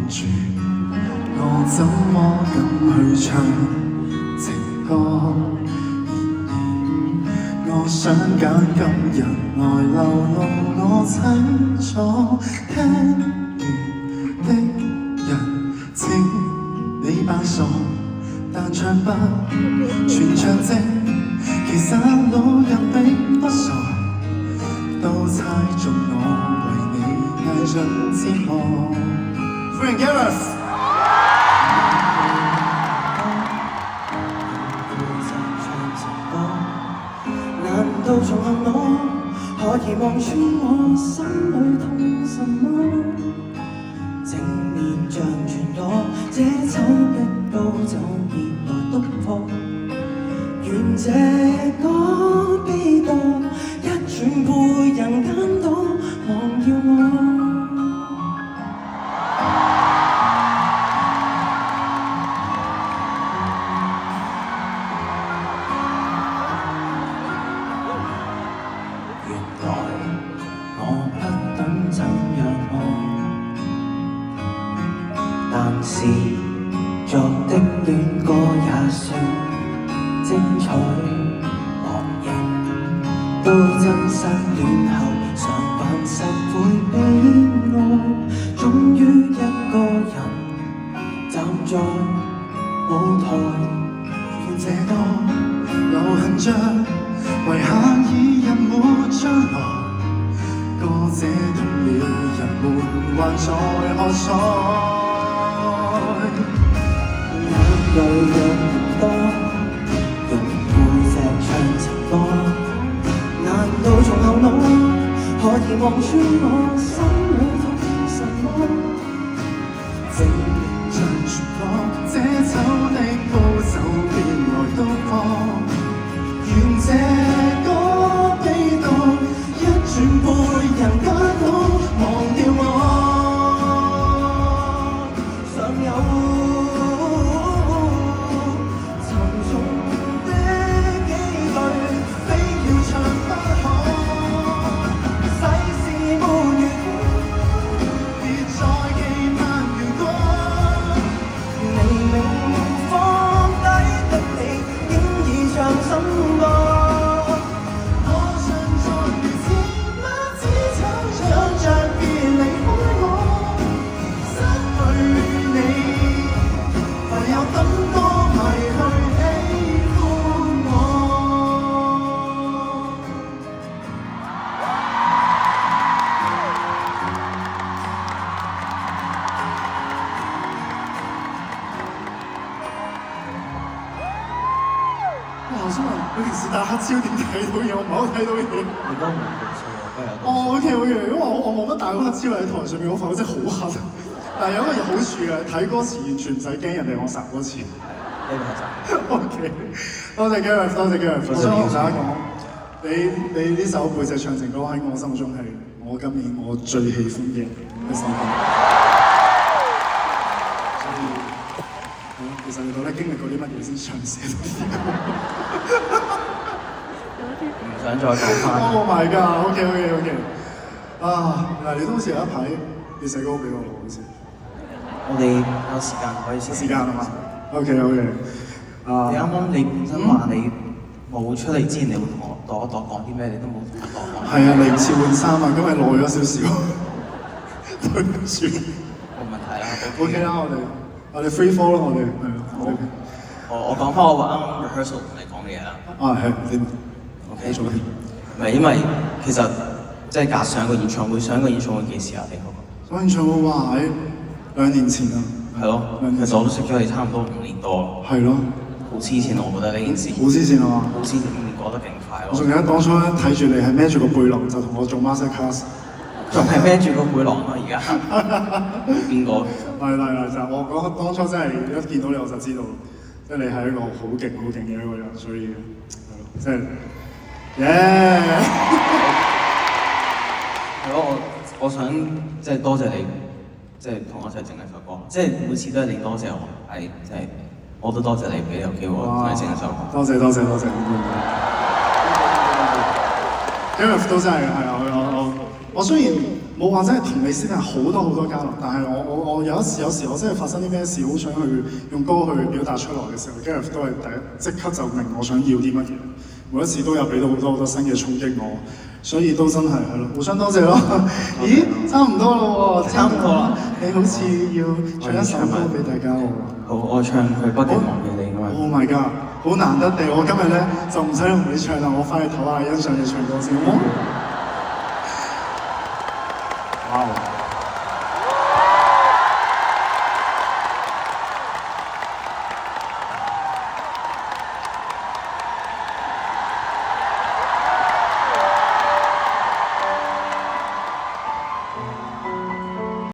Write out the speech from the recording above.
住，我怎麼敢去唱情歌？然而我想揀今日來流露我清楚，聽完的人請你扮傻，但唱不全唱正，其實老人並不傻，都猜中我為你藝盡之河。歡迎 Gareth。難道從後我可以望穿我心裏痛什麼？正面像全裸，這醜的高酒別來督破。願這個悲悼一轉被人揀到忘掉我。是作的戀歌也算精彩，旁人都真心戀後常扮實會悲哀，終於一個人站在舞台，願這歌流行着遺下已人沒將來，歌者痛了人們還在喝彩。兩對讓人多，用背脊唱情歌，難道從後腦可以望穿我心裏痛什麼？正面像全裸，這醜的高手便來督破，願這個悲悼一轉被人揀到忘掉我。尚有我平時打黑超點睇到嘢？我唔係好睇到嘢。你都唔係錯啊，哦，OK，因為我冇乜打過黑超喺台上面，我發覺真係好黑。但係有一個好處嘅，睇歌詞完全唔使驚人哋我殺歌詞。呢個係真。OK， 多謝 Gareth， 多謝 Gareth。我想同大家講，你呢首背脊唱情歌喺我心目中係我今年我最喜歡嘅一首歌。其實你到底經歷過啲乜嘢先唱寫到啲歌？唔想再講翻。Oh my god！OK。啊，嗱，你都好似有一排你寫歌俾我喎，好似。我哋有時間可以寫。時間啊嘛。OK。啊。你啱啱你本身話你冇出嚟之前，你會同我度一度講啲咩？你都冇同我講。係啊，嚟唔切換衫啊，今日耐咗少少。對唔住。冇問題啦。OK 啦，我哋 free fall 咯，我哋係。我講翻我啱啱 rehearsal 同你講嘅嘢啦。啊係，你 OK 做咩？唔係因為其實即係上一個演唱會幾時啊？你講。上演唱會話喺2年前啊。係咯。其實我都識咗你差唔多5年多啦。係咯。好黐線，我覺得呢件事。好黐線啊嘛！好黐線，過得勁快咯。我仲記得當初睇住你係孭住個背囊就同我做 master class。仲係孭住個背囊啊！而家冇見過。係就我講當初真係一見到你我就知道，即係你係一個好勁嘅一個人，所以即係係咯，我想即係多謝你，即係同我一齊整一首歌，即係每次都係你多謝我，係即係我都多謝你俾有機會同你整一首歌。多謝。Gareth 都真係係啊，我雖然冇話真係同你私下好多交流，但係我有時我真係發生啲咩事，好想去用歌去表達出來嘅時候 Gareth 都係即刻就明我想要啲乜嘢，每一次都有俾到好多新嘅衝擊我，所以都真係係咯，互相多謝咯。咦，差唔多咯喎，差唔多啦，你好似要唱一首歌俾大家喎。好，我唱佢不斷忘記你咁啊。Oh my god！ 好難得地，我今日咧就唔使同你唱啦，我翻去唞下欣賞你唱歌先好冇？哇！